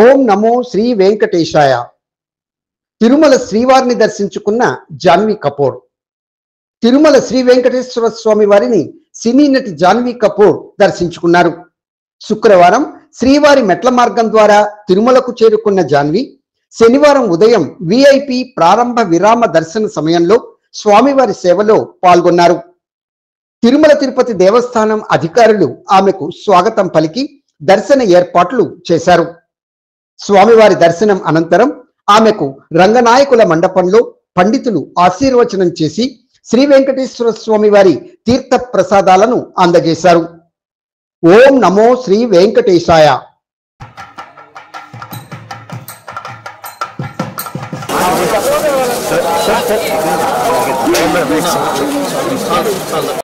ఓం నమో శ్రీ వెంకటేశాయ. తిరుమల శ్రీవారిని దర్శించుకున్న జాన్వీ కపూర్. తిరుమల శ్రీ వెంకటేశ్వర స్వామి వారిని సినీ నటి జాన్వీ కపూర్ దర్శించుకున్నారు. శుక్రవారం శ్రీవారి మెట్ల మార్గం ద్వారా తిరుమలకు చేరుకున్న జాన్వీ శనివారం ఉదయం విఐపి ప్రారంభ విరామ దర్శన సమయంలో స్వామివారి సేవలో పాల్గొన్నారు. తిరుమల తిరుపతి దేవస్థానం అధికారులు ఆమెకు స్వాగతం పలికి దర్శన ఏర్పాట్లు చేశారు. స్వామివారి దర్శనం అనంతరం ఆమెకు రంగనాయకుల మండపంలో పండితులు ఆశీర్వచనం చేసి శ్రీ వెంకటేశ్వర స్వామి వారి తీర్థ ప్రసాదాలను అందజేశారు. ఓం నమో శ్రీ వెంకటేశాయ.